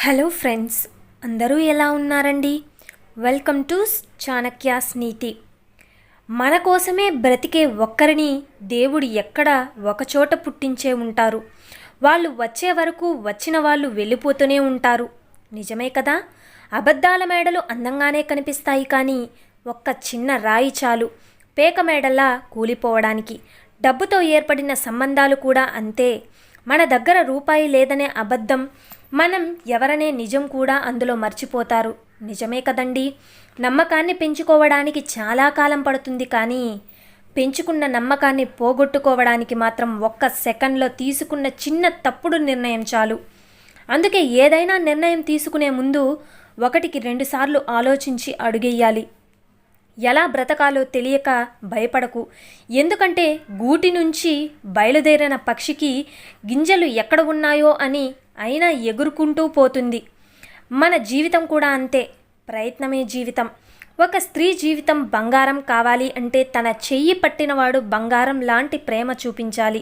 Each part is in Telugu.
హలో ఫ్రెండ్స్, అందరూ ఎలా ఉన్నారండి? వెల్కమ్ టు చాణక్యాస్ నీతి. మన కోసమే బ్రతికే ఒక్కరిని దేవుడు ఎక్కడ ఒకచోట పుట్టించే ఉంటారు. వాళ్ళు వచ్చే వరకు వచ్చిన వాళ్ళు వెళ్ళిపోతూనే ఉంటారు. నిజమే కదా? అబద్ధాల మేడలు అందంగానే కనిపిస్తాయి, కానీ ఒక్క చిన్న రాయి చాలు పేక మేడల్లా కూలిపోవడానికి. డబ్బుతో ఏర్పడిన సంబంధాలు కూడా అంతే. మన దగ్గర రూపాయి లేదనే అబద్ధం, మనం ఎవరనే నిజం కూడా అందులో మర్చిపోతారు. నిజమే కదండి? నమ్మకాన్ని పెంచుకోవడానికి చాలా కాలం పడుతుంది, కానీ పెంచుకున్న నమ్మకాన్ని పోగొట్టుకోవడానికి మాత్రం ఒక్క సెకండ్లో తీసుకున్న చిన్న తప్పుడు నిర్ణయం చాలు. అందుకే ఏదైనా నిర్ణయం తీసుకునే ముందు 1-2 సార్లు ఆలోచించి అడుగేయాలి. ఎలా బ్రతకాలో తెలియక భయపడకు. ఎందుకంటే గూటి నుంచి బయలుదేరిన పక్షికి గింజలు ఎక్కడ ఉన్నాయో అని అయినా ఎగురుకుంటూ పోతుంది. మన జీవితం కూడా అంతే. ప్రయత్నమే జీవితం. ఒక స్త్రీ జీవితం బంగారం కావాలి అంటే తన చెయ్యి పట్టినవాడు బంగారం లాంటి ప్రేమ చూపించాలి.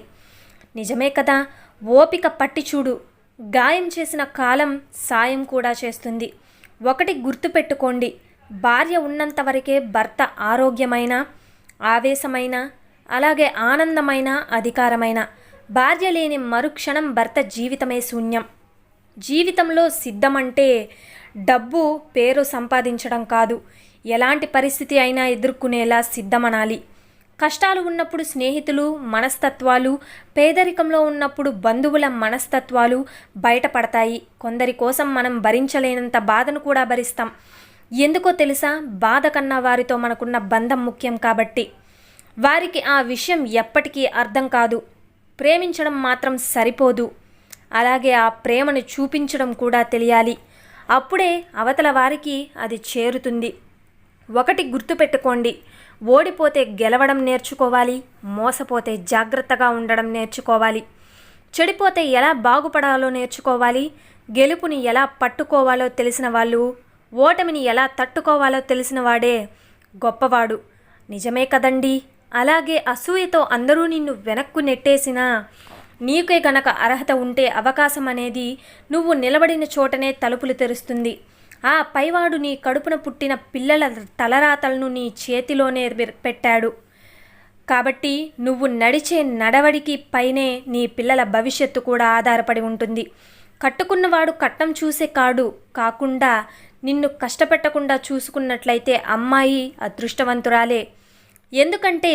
నిజమే కదా? ఓపిక పట్టి చూడు. గాయం చేసిన కాలం సాయం కూడా చేస్తుంది. ఒకటి గుర్తుపెట్టుకోండి, భార్య ఉన్నంత వరకే భర్త ఆరోగ్యమైన, ఆవేశమైన, అలాగే ఆనందమైన, అధికారమైన. భార్య లేని మరుక్షణం భర్త జీవితమే శూన్యం. జీవితంలో సిద్ధమంటే డబ్బు పేరు సంపాదించడం కాదు, ఎలాంటి పరిస్థితి అయినా ఎదుర్కొనేలా సిద్ధమనాలి. కష్టాలు ఉన్నప్పుడు స్నేహితులు మనస్తత్వాలు, పేదరికంలో ఉన్నప్పుడు బంధువుల మనస్తత్వాలు బయటపడతాయి. కొందరి కోసం మనం భరించలేనంత బాధను కూడా భరిస్తాం. ఎందుకో తెలుసా? బాధ కన్నా వారితో మనకున్న బంధం ముఖ్యం కాబట్టి. వారికి ఆ విషయం ఎప్పటికీ అర్థం కాదు. ప్రేమించడం మాత్రం సరిపోదు, అలాగే ఆ ప్రేమను చూపించడం కూడా తెలియాలి. అప్పుడే అవతల వారికి అది చేరుతుంది. ఒకటి గుర్తుపెట్టుకోండి, ఓడిపోతే గెలవడం నేర్చుకోవాలి, మోసపోతే జాగ్రత్తగా ఉండడం నేర్చుకోవాలి. చెడిపోతే ఎలా బాగుపడాలో నేర్చుకోవాలి. గెలుపుని ఎలా పట్టుకోవాలో తెలిసిన వాళ్ళు, ఓటమిని ఎలా తట్టుకోవాలో తెలిసిన వాడే గొప్పవాడు. నిజమే కదండి? అలాగే అసూయతో అందరూ నిన్ను వెనక్కు నెట్టేసినా నీకే గనక అర్హత ఉంటే అవకాశం అనేది నువ్వు నిలబడిన చోటనే తలుపులు తెరుస్తుంది. ఆ పైవాడు నీ కడుపున పుట్టిన పిల్లల తలరాతలను నీ చేతిలోనే పెట్టాడు. కాబట్టి నువ్వు నడిచే నడవడికి పైనే నీ పిల్లల భవిష్యత్తు కూడా ఆధారపడి ఉంటుంది. కట్టుకున్నవాడు కట్నం చూసే కాకుండా నిన్ను కష్టపెట్టకుండా చూసుకున్నట్లయితే అమ్మాయి అదృష్టవంతురాలే. ఎందుకంటే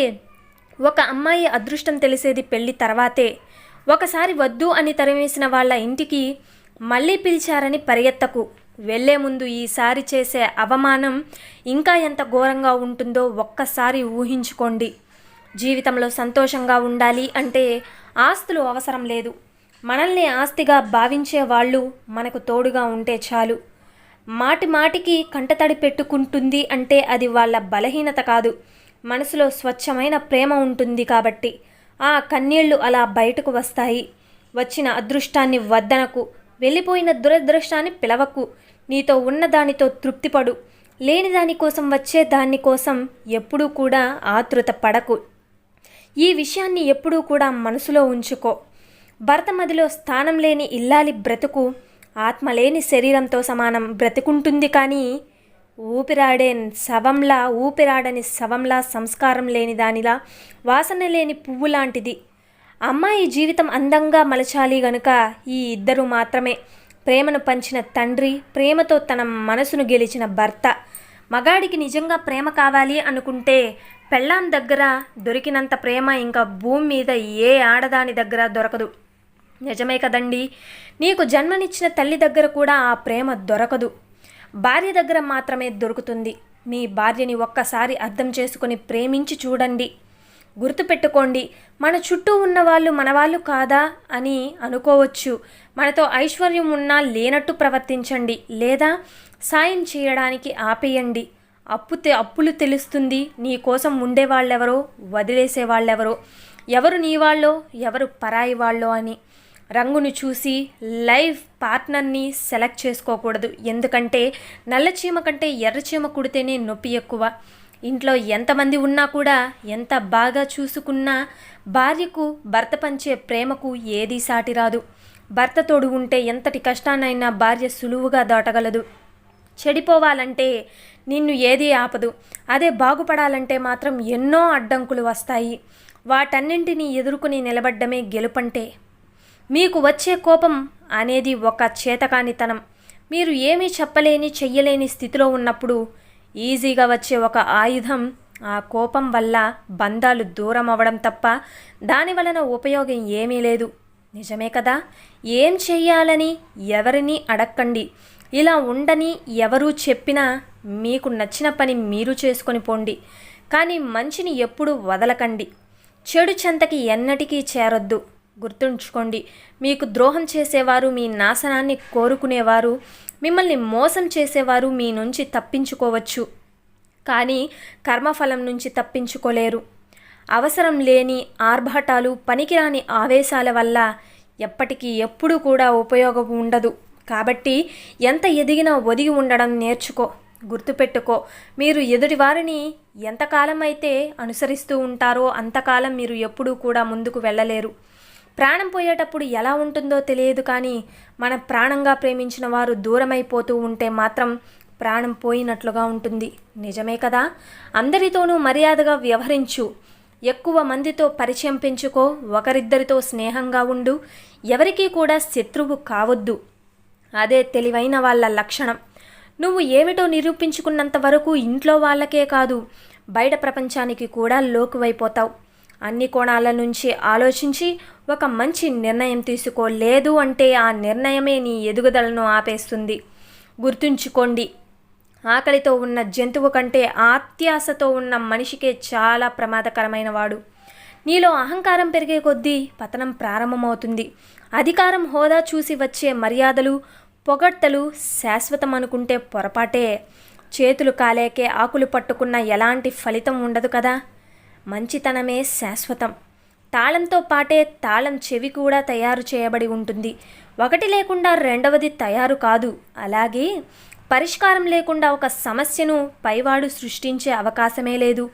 ఒక అమ్మాయి అదృష్టం తెలిసేది పెళ్లి తర్వాతే. ఒకసారి వద్దు అని తరిమేసిన వాళ్ళ ఇంటికి మళ్ళీ పిలిచారని పరిగెత్తకు. వెళ్లే ముందు ఈసారి చేసే అవమానం ఇంకా ఎంత ఘోరంగా ఉంటుందో ఒక్కసారి ఊహించుకోండి. జీవితంలో సంతోషంగా ఉండాలి అంటే ఆస్తులు అవసరం లేదు. మనల్ని ఆస్తిగా భావించే వాళ్ళు మనకు తోడుగా ఉంటే చాలు. మాటి మాటికి కంటతడి పెట్టుకుంటుంది అంటే అది వాళ్ళ బలహీనత కాదు, మనసులో స్వచ్ఛమైన ప్రేమ ఉంటుంది కాబట్టి. ఆ కన్నీళ్లు అలా బయటకు వస్తాయి. వచ్చిన అదృష్టాన్ని వద్దనకు, వెళ్ళిపోయిన దురదృష్టాన్ని పిలవకు. నీతో ఉన్న దానితో తృప్తిపడు. లేని దానికోసం వచ్చే దానికోసం ఎప్పుడూ కూడా ఆతృత పడకు. ఈ విషయాన్ని ఎప్పుడూ కూడా మనసులో ఉంచుకో. భర్త మదిలో స్థానం లేని ఇల్లాలి బ్రతుకు ఆత్మ లేని శరీరంతో సమానం. బ్రతుకుంటుంది కానీ ఊపిరాడని శవంలా, సంస్కారం లేని దానిలా, వాసన లేని పువ్వు లాంటిది. అమ్మాయి జీవితం అందంగా మలచాలి గనుక ఈ ఇద్దరు మాత్రమే. ప్రేమను పంచిన తండ్రి, ప్రేమతో తన మనసును గెలిచిన భర్త. మగాడికి నిజంగా ప్రేమ కావాలి అనుకుంటే పెళ్ళాం దగ్గర దొరికినంత ప్రేమ ఇంకా భూమి మీద ఏ ఆడదాని దగ్గర దొరకదు. నిజమే కదండి? నీకు జన్మనిచ్చిన తల్లి దగ్గర కూడా ఆ ప్రేమ దొరకదు. భార్య దగ్గర మాత్రమే దొరుకుతుంది. మీ భార్యని ఒక్కసారి అర్థం చేసుకొని ప్రేమించి చూడండి. గుర్తుపెట్టుకోండి, మన చుట్టూ ఉన్న వాళ్ళు మనవాళ్ళు కాదా అని అనుకోవచ్చు. మనతో ఐశ్వర్యం ఉన్నా లేనట్టు ప్రవర్తించండి, లేదా సాయం చేయడానికి ఆపేయండి. అప్పులు తెలుస్తుంది నీ కోసం ఉండేవాళ్ళెవరో, వదిలేసే వాళ్ళెవరో, ఎవరు నీ వాళ్ళో ఎవరు పరాయి వాళ్ళో అని. రంగును చూసి లైఫ్ పార్ట్నర్ని సెలెక్ట్ చేసుకోకూడదు. ఎందుకంటే నల్ల చీమ కంటే ఎర్ర చీమ కుడితేనే నొప్పి ఎక్కువ. ఇంట్లో ఎంతమంది ఉన్నా కూడా ఎంత బాగా చూసుకున్నా భార్యకు భర్త పంచే ప్రేమకు ఏదీ సాటిరాదు. భర్త తోడు ఉంటే ఎంతటి కష్టాన్నైనా భార్య సులువుగా దాటగలదు. చెడిపోవాలంటే నిన్ను ఏదీ ఆపదు. అదే బాగుపడాలంటే మాత్రం ఎన్నో అడ్డంకులు వస్తాయి. వాటన్నింటినీ ఎదుర్కొని నిలబడ్డమే గెలుపంటే. మీకు వచ్చే కోపం అనేది ఒక చేతకానితనం. మీరు ఏమీ చెప్పలేని చెయ్యలేని స్థితిలో ఉన్నప్పుడు ఈజీగా వచ్చే ఒక ఆయుధం. ఆ కోపం వల్ల బంధాలు దూరం అవ్వడం తప్ప దాని వలన ఉపయోగం ఏమీ లేదు. నిజమే కదా? ఏం చెయ్యాలని ఎవరిని అడక్కండి. ఇలా ఉండని ఎవరూ చెప్పినా మీకు నచ్చిన పని మీరు చేసుకొని పోండి. కానీ మంచిని ఎప్పుడూ వదలకండి. చెడు చెంతకి ఎన్నటికీ చేరొద్దు. గుర్తుంచుకోండి, మీకు ద్రోహం చేసేవారు, మీ నాశనాన్ని కోరుకునేవారు, మిమ్మల్ని మోసం చేసేవారు మీ నుంచి తప్పించుకోవచ్చు, కానీ కర్మఫలం నుంచి తప్పించుకోలేరు. అవసరం లేని ఆర్భాటాలు, పనికిరాని ఆవేశాల వల్ల ఎప్పటికీ ఎప్పుడూ కూడా ఉపయోగం ఉండదు. కాబట్టి ఎంత ఎదిగినా ఒదిగి ఉండడం నేర్చుకో. గుర్తుపెట్టుకో, మీరు ఎదుటివారిని ఎంతకాలం అయితే అనుసరిస్తూ ఉంటారో అంతకాలం మీరు ఎప్పుడూ కూడా ముందుకు వెళ్ళలేరు. ప్రాణం పోయేటప్పుడు ఎలా ఉంటుందో తెలియదు, కానీ మన ప్రాణంగా ప్రేమించిన వారు దూరమైపోతూ ఉంటే మాత్రం ప్రాణం పోయినట్లుగా ఉంటుంది. నిజమే కదా? అందరితోనూ మర్యాదగా వ్యవహరించు. ఎక్కువ మందితో పరిచయం పెంచుకో. ఒకరిద్దరితో స్నేహంగా ఉండు. ఎవరికీ కూడా శత్రువు కావద్దు. అదే తెలివైన వాళ్ళ లక్షణం. నువ్వు ఏమిటో నిరూపించుకున్నంత వరకు ఇంట్లో వాళ్ళకే కాదు, బయట ప్రపంచానికి కూడా లోకువైపోతావు. అన్ని కోణాల నుంచి ఆలోచించి ఒక మంచి నిర్ణయం తీసుకో. లేదు అంటే ఆ నిర్ణయమే నీ ఎదుగుదలను ఆపేస్తుంది. గుర్తుంచుకోండి, ఆకలితో ఉన్న జంతువు కంటే అత్యాశతో ఉన్న మనిషికే చాలా ప్రమాదకరమైన వాడు. నీలో అహంకారం పెరిగే కొద్దీ పతనం ప్రారంభమవుతుంది. అధికారం, హోదా చూసి వచ్చే మర్యాదలు, పొగడ్తలు శాశ్వతం అనుకుంటే పొరపాటే. చేతులు కాలేకే ఆకులు పట్టుకున్న ఎలాంటి ఫలితం ఉండదు కదా. మంచితనమే శాశ్వతం. తాళంతో పాటే తాళం చెవి కూడా తయారు చేయబడి ఉంటుంది. ఒకటి లేకుండా రెండవది తయారు కాదు. అలాగే పరిష్కారం లేకుండా ఒక సమస్యను పైవాడు సృష్టించే అవకాశమే లేదు.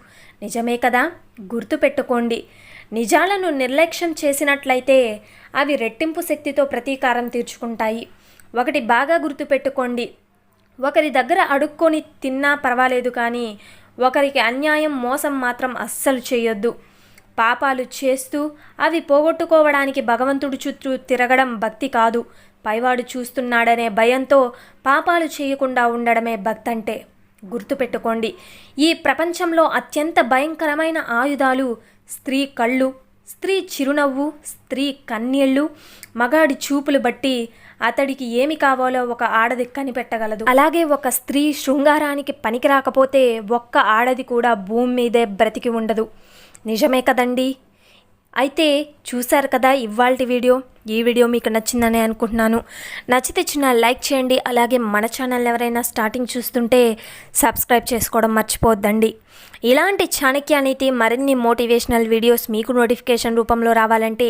నిజమే కదా? గుర్తుపెట్టుకోండి, నిజాలను నిర్లక్ష్యం చేసినట్లయితే అవి రెట్టింపు శక్తితో ప్రతీకారం తీర్చుకుంటాయి. ఒకటి బాగా గుర్తుపెట్టుకోండి, ఒకరి దగ్గర అడుక్కొని తిన్నా పర్వాలేదు, కానీ ఒకరికి అన్యాయం, మోసం మాత్రం అస్సలు చేయొద్దు. పాపాలు చేస్తూ అవి పోగొట్టుకోవడానికి భగవంతుడి చుట్టూ తిరగడం భక్తి కాదు. పైవాడు చూస్తున్నాడనే భయంతో పాపాలు చేయకుండా ఉండడమే భక్తి అంటే. గుర్తుపెట్టుకోండి, ఈ ప్రపంచంలో అత్యంత భయంకరమైన ఆయుధాలు స్త్రీ కళ్ళు, స్త్రీ చిరునవ్వు, స్త్రీ కన్నీళ్ళు. మగాడి చూపులు బట్టి అతడికి ఏమి కావాలో ఒక ఆడది కనిపెట్టగలదు. అలాగే ఒక స్త్రీ శృంగారానికి పనికి రాకపోతే ఒక్క ఆడది కూడా భూమి మీదే బ్రతికి ఉండదు. నిజమే కదండి? అయితే చూశారు కదా ఇవాల్టి వీడియో. ఈ వీడియో మీకు నచ్చిందని అనుకుంటున్నాను. నచ్చితే చిన్న లైక్ చేయండి. అలాగే మన ఛానల్ ఎవరైనా స్టార్టింగ్ చూస్తుంటే సబ్స్క్రైబ్ చేసుకోవడం మర్చిపోవద్దండి. ఇలాంటి చాణక్య నీతి మరిన్ని మోటివేషనల్ వీడియోస్ మీకు నోటిఫికేషన్ రూపంలో రావాలంటే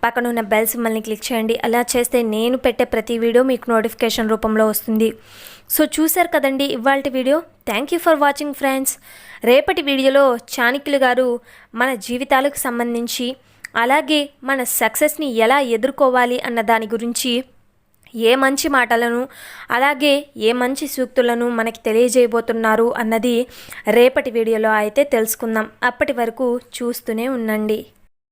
పక్కనున్న బెల్ సింబల్ని క్లిక్ చేయండి. అలా చేస్తే నేను పెట్టే ప్రతి వీడియో మీకు నోటిఫికేషన్ రూపంలో వస్తుంది. సో చూశారు కదండి ఇవాల్టి video. Thank you for watching friends. రేపటి వీడియోలో చాణక్యులు గారు మన జీవితాలకు సంబంధించి, అలాగే మన సక్సెస్ని ఎలా ఎదుర్కోవాలి అన్న దాని గురించి ఏ మంచి మాటలను, అలాగే ఏ మంచి సూక్తులను మనకి తెలియజేయబోతున్నారు అన్నది రేపటి వీడియోలో అయితే తెలుసుకుందాం. అప్పటి వరకు చూస్తూనే ఉండండి.